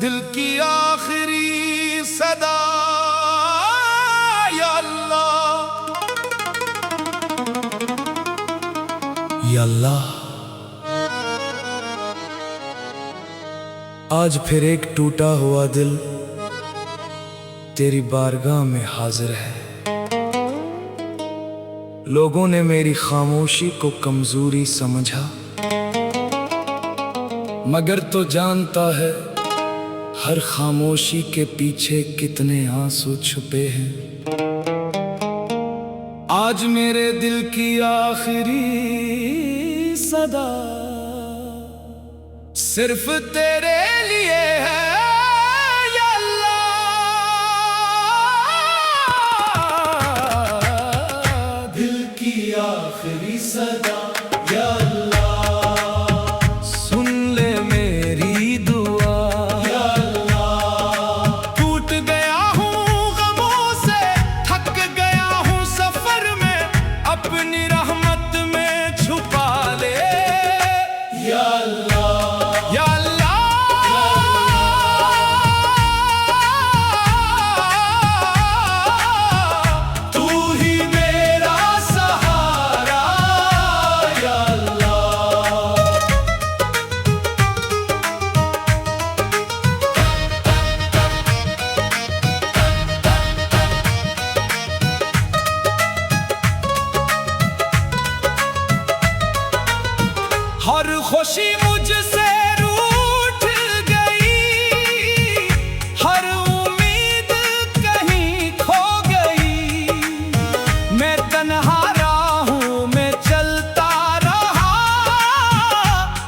दिल की आखिरी सदा या अल्लाह, या अल्लाह। आज फिर एक टूटा हुआ दिल तेरी बारगाह में हाजिर है। लोगों ने मेरी खामोशी को कमजोरी समझा, मगर तो जानता है हर खामोशी के पीछे कितने आंसू छुपे हैं। आज मेरे दिल की आखिरी सदा सिर्फ तेरे लिए है या अल्लाह। दिल की आखिरी सदा या अल्लाह, हर खुशी मुझसे रूठ गई, हर उम्मीद कहीं खो गई। मैं तन्हा राहों में चलता रहा,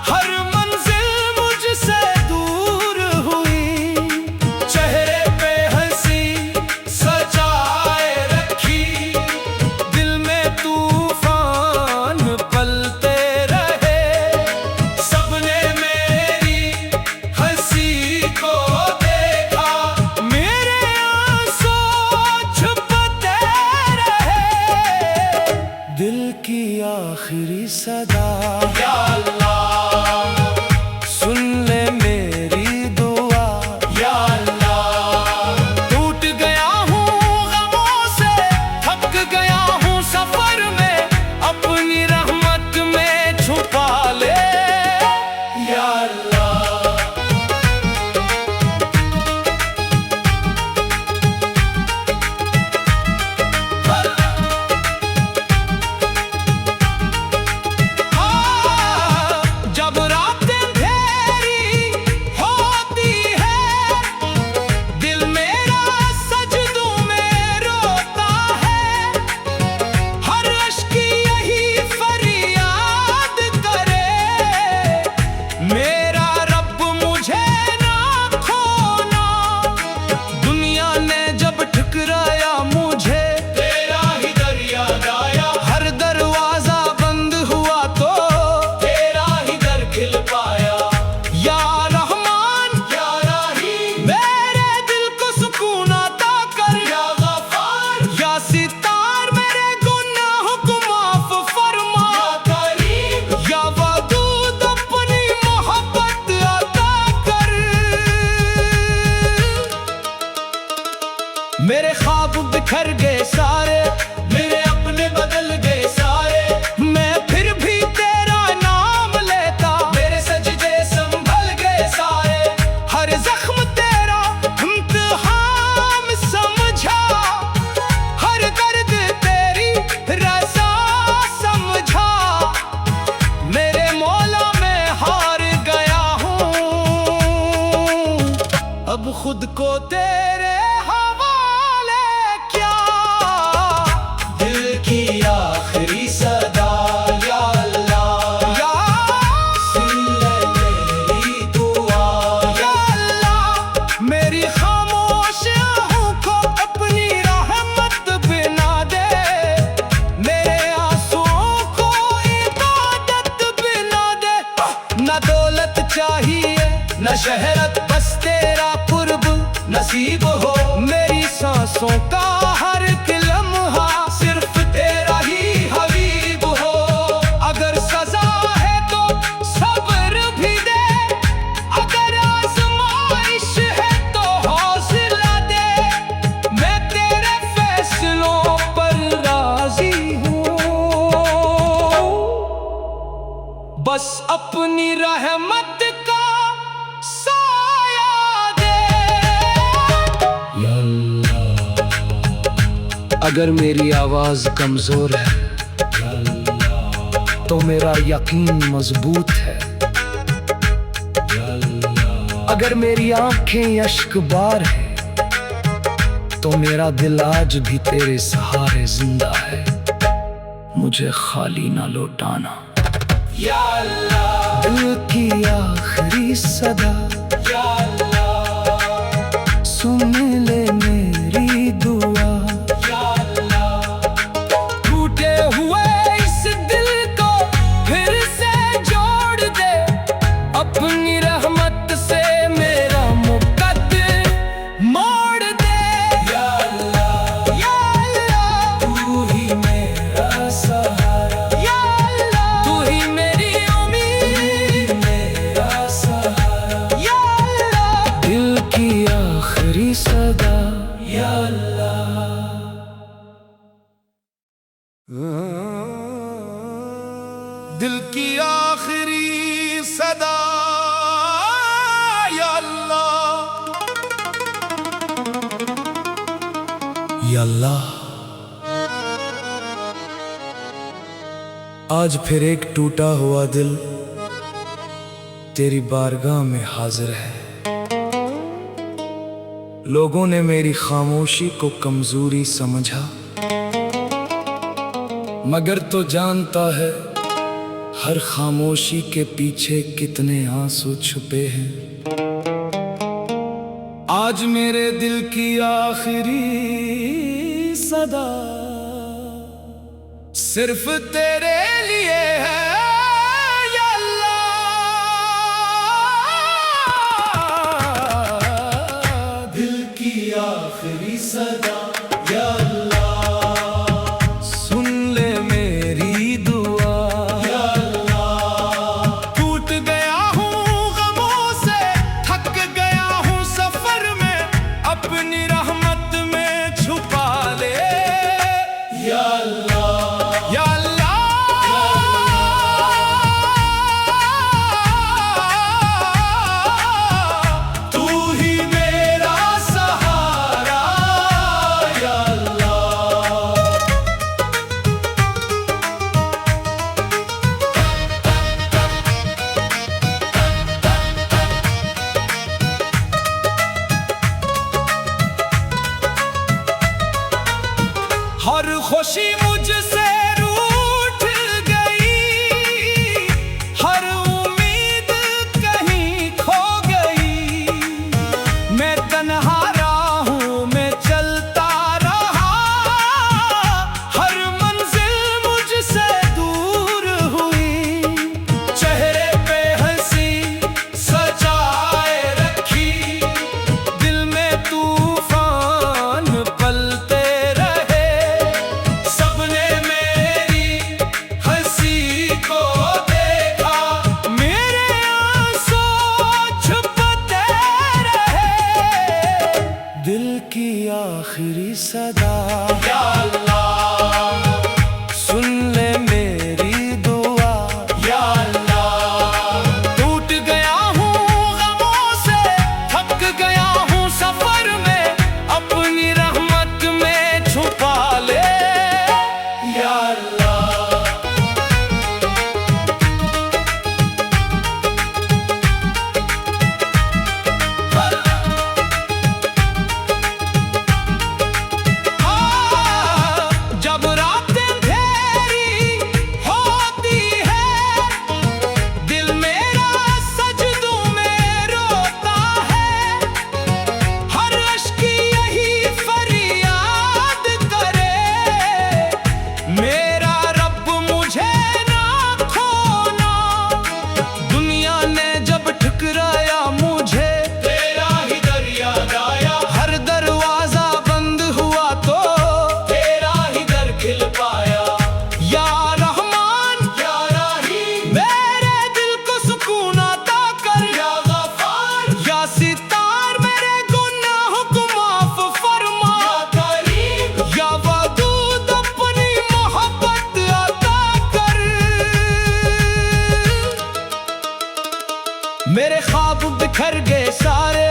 हर मंजिल मुझसे दूर हुई। चेहरे पे हंसी सजाए रखी, दिल में तूफान पलते आखिरी सदा या अल्लाह। सुन ले मेरी दुआ या अल्लाह। टूट गया हूँ गमों से, थक गया हूँ सफर में, अपनी रहमत में छुपा ले या अल्लाह। मेरे ख्वाब बिखर गए सारे, मेरे अपने बदल गए सारे, मैं फिर भी तेरा नाम लेता। मेरे सजदे संभल गए सारे, हर जख्म तेरा इम्तिहान समझा, हर दर्द तेरी रज़ा समझा। मेरे मौला मैं हार गया हूँ, अब खुद को तेरे आखिरी सदा या अल्लाह। सुन ले मेरी दुआ या अल्लाह। मेरी खामोश आँखों को अपनी रहमत बिना दे, मेरे आंसुओं को इबादत बिना दे। न दौलत चाहिए न शहरत, बस तेरा कुर्ब नसीब हो। मेरी सांसों का हर लम्हा सिर्फ तेरा ही हबीब हो। अगर सजा है तो सब्र भी दे, अपनी रहमत का साया दे। या अल्लाह, अगर मेरी आवाज कमजोर है तो मेरा यकीन मजबूत है। अगर मेरी आंखें अश्कबार है तो मेरा दिल आज भी तेरे सहारे जिंदा है। मुझे खाली ना लौटाना या अल्लाह। दिल की आखिरी सदा या अल्लाह, सुन ले मेरी दुआ या अल्लाह। टूटे हुए इस दिल को फिर से जोड़ दे, अपनी रहमत से मेरा मुकद्दर मोड़ दे। या अल्लाह या अल्लाह, तू ही मेरा सहारा या अल्लाह, तू ही मेरी उम्मीद मेरा सहारा या अल्लाह। दिल की आखिरी सदा या अल्लाह। दिल की आखिरी सदा या अल्लाह। या अल्लाह, आज फिर एक टूटा हुआ दिल तेरी बारगाह में हाजिर है। लोगों ने मेरी खामोशी को कमजोरी समझा, मगर तो जानता है हर खामोशी के पीछे कितने आंसू छुपे हैं। आज मेरे दिल की आखिरी सदा सिर्फ तेरे लिए है या अल्लाह। दिल की आखिरी सदा या अल्लाह, सुन ले मेरी दुआ या अल्लाह। टूट गया हूँ गमों से, थक गया हूँ सफर में, अपनी रहमत में छुपा ले या अल्लाह या अल्लाह। तू ही मेरा सहारा या अल्लाह। हर खुशी मुझसे रूठ गई, हर उम्मीद कहीं खो गई। मैं तन्हा राहों में चलता रहा, हर मंजिल मुझसे दूर हुई। चेहरे पे हंसी सजाए रखी, दिल में तूफान पलते रहे। सबने मेरी हंसी को देखा, मेरे आंसू छुपते रहे। दिल की आखिरी सदा या अल्लाह, सुन ले मेरी दुआ या अल्लाह। टूट गया हूँ गमों से, थक गया हूँ सफर में, अपनी रहमत में छुपा ले या अल्लाह। आ मेरे ख्वाब बिखर गए सारे,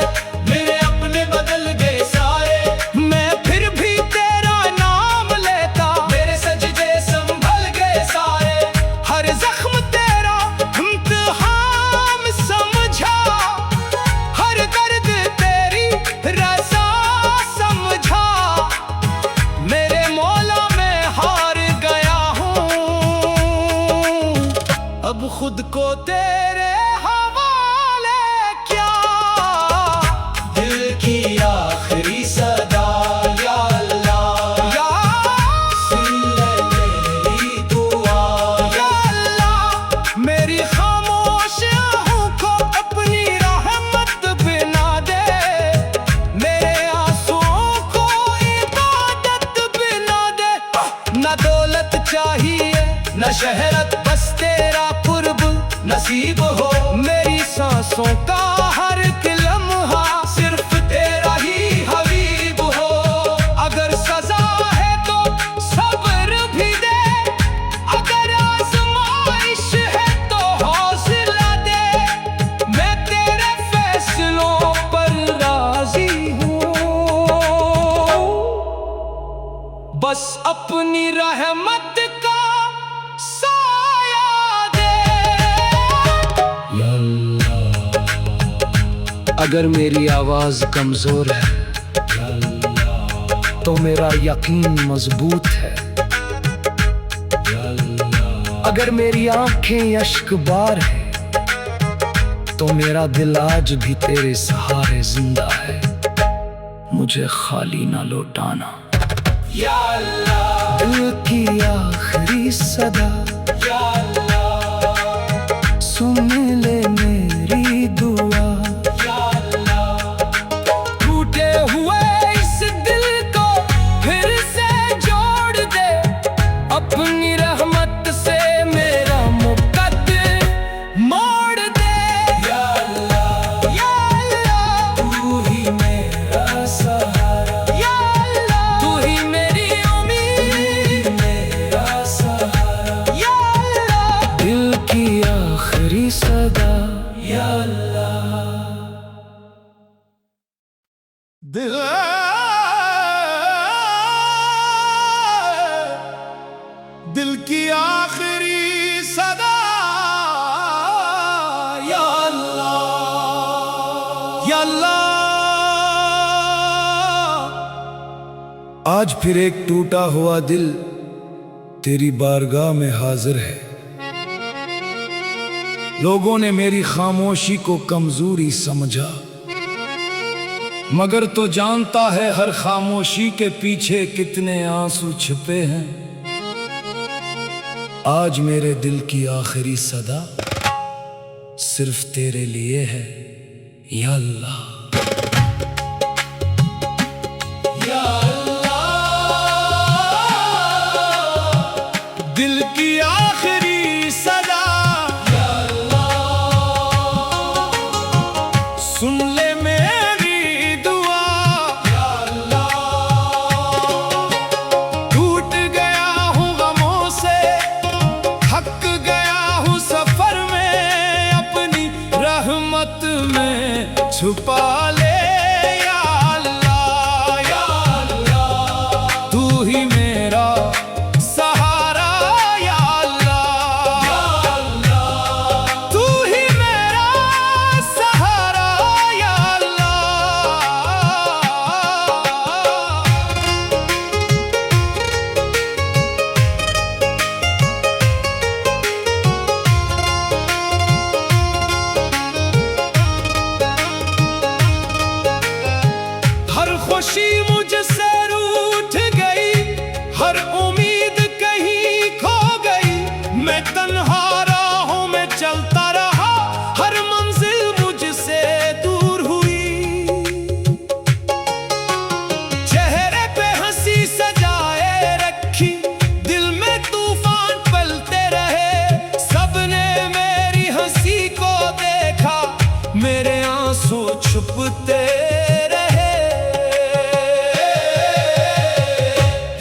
मेरे अपने बदल गए सारे, मैं फिर भी तेरा नाम लेता, मेरे सजदे संभल गए सारे। हर जख्म तेरा इम्तिहान समझा, हर दर्द तेरी रज़ा समझा। मेरे मौला मैं हार गया हूँ, अब खुद को तेरे की आखिरी सदा या अल्लाह, सुन ले मेरी दुआ या अल्लाह। मेरी खामोश आँखों को अपनी रहमत बिना दे, मेरे आंसुओं को इबादत बिना दे। न दौलत चाहिए न शहरत, बस तेरा कुर्ब नसीब हो। मेरी सांसों का हर लम्हा सिर्फ तेरा ही हबीब हो। अगर सजा है तो सब्र भी दे, अगर आज़माइश है तो हौसला दे। मैं तेरे फैसलों पर राजी हूँ, बस अपनी रहमत का साया दे या अल्लाह। अगर मेरी आवाज कमजोर है तो मेरा यकीन मजबूत है। अगर मेरी आंखें अश्कबार है तो मेरा दिल आज भी तेरे सहारे जिंदा है। मुझे खाली ना लौटाना या अल्लाह। दिल की आखिरी सदा या अल्लाह, सुन ले मेरी दुआ या अल्लाह। टूटे हुए इस दिल को फिर से जोड़ दे, अपनी रहमत से मेरा मुकद्दर मोड़ दे या अल्लाह। या अल्लाह, तू ही मेरा सहारा या अल्लाह, तू ही मेरी उम्मीद मेरा सहारा या अल्लाह। दिल की आखिरी सदा या अल्लाह। दिल की आखिरी सदा या अल्लाह या अल्लाह। आज फिर एक टूटा हुआ दिल तेरी बारगाह में हाजिर है। लोगों ने मेरी खामोशी को कमजोरी समझा, मगर तो जानता है हर खामोशी के पीछे कितने आंसू छिपे हैं। आज मेरे दिल की आखिरी सदा सिर्फ तेरे लिए है या अल्लाह। या अल्लाह, दिल की आखिरी सदा या अल्लाह, सुन ले मेरी दुआ या अल्लाह। टूट गया हूँ गमों से, थक गया हूँ सफर में, अपनी रहमत में छुपा ले या अल्लाह। या अल्लाह, तू ही मेरा सहारा या अल्लाह। या अल्लाह, तू ही मेरा सहारा या अल्लाह। हर खुशी मुझसे रूठ गई, हर उम्मीद कहीं खो गई। मैं तन्हा राहों में चलता रहा, हर मंजिल मुझसे दूर हुई। चेहरे पे हंसी सजाए रखी, दिल में तूफान पलते रहे। सबने मेरी हंसी को देखा, मेरे आंसू छुपते रहे।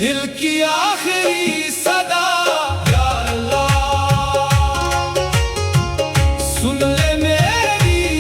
दिल की आखिरी सदा या अल्लाह, सुन ले मेरी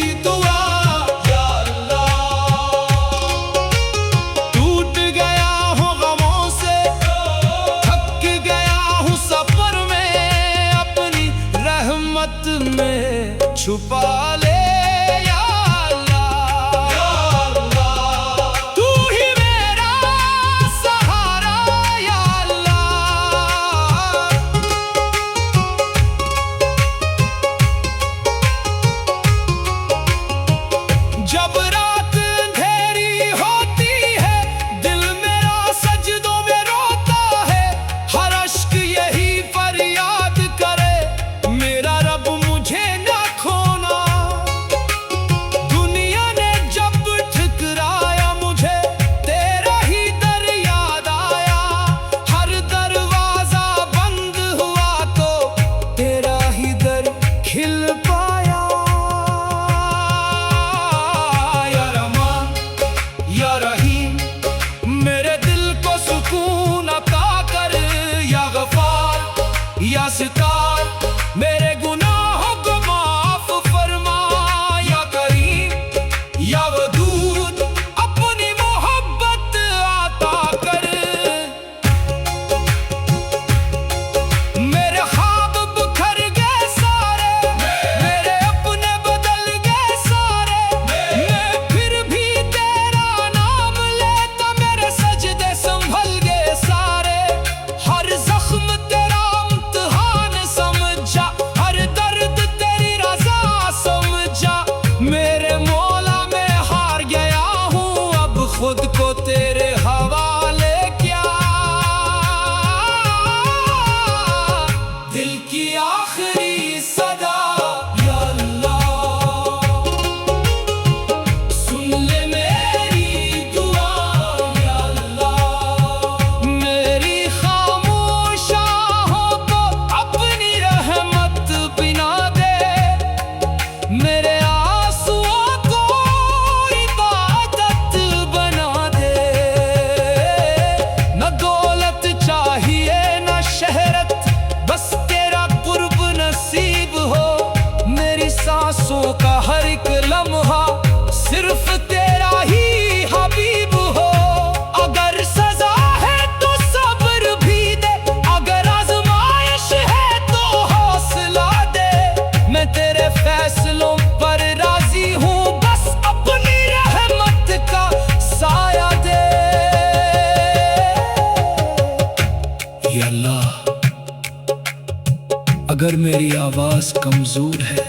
आवाज कमजोर है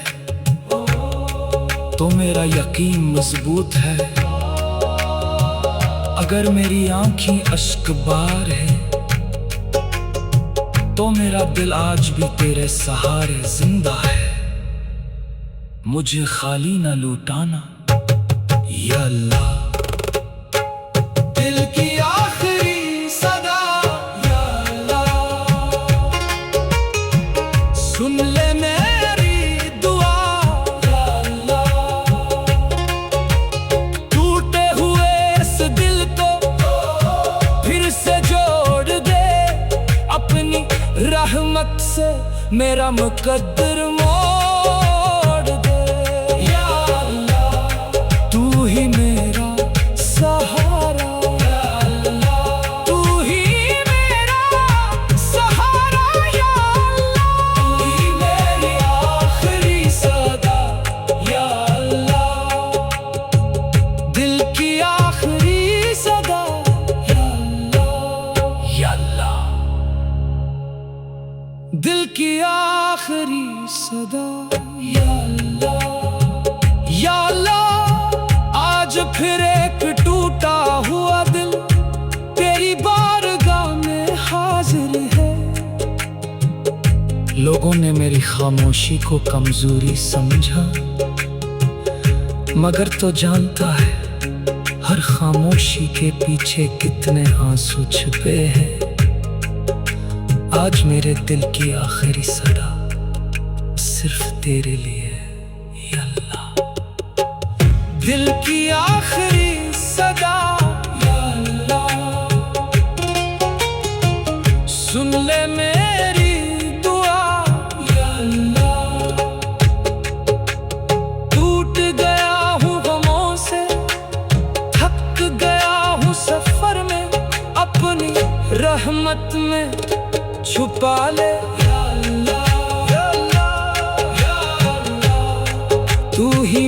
तो मेरा यकीन मजबूत है। अगर मेरी आंखें अश्कबार है तो मेरा दिल आज भी तेरे सहारे जिंदा है। मुझे खाली न लौटाना या अल्लाह। दिल की आखिरी सदा या अल्लाह, सुन ले मेरी दुआ या अल्लाह। टूटे हुए इस दिल को फिर से जोड़ दे अपनी रहमत से, मेरा मुकद्दर मोड़ दे या अल्लाह। तू ही मेरा सहारा या अल्लाह, तू ही मेरा सहारा या अल्लाह। तू ही मेरी आखिरी सदा या अल्लाह, दिल की आखिरी सदा या अल्लाह या अल्लाह। दिल की आखिरी सदा या अल्लाह या अल्लाह। आज फिर एक टूटा हुआ दिल तेरी बारगाह में हाजिर है। लोगों ने मेरी खामोशी को कमजोरी समझा, मगर तो जानता है हर खामोशी के पीछे कितने आंसू छुपे हैं। आज मेरे दिल की आखिरी सदा सिर्फ तेरे लिए या अल्लाह। दिल की आखिरी सदा या अल्लाह, सुन ले मेरी दुआ या अल्लाह। टूट गया हूँ गमों से, थक गया हूँ सफर में, अपनी रहमत में छुपा ले या अल्लाह या अल्लाह या अल्लाह। तू ही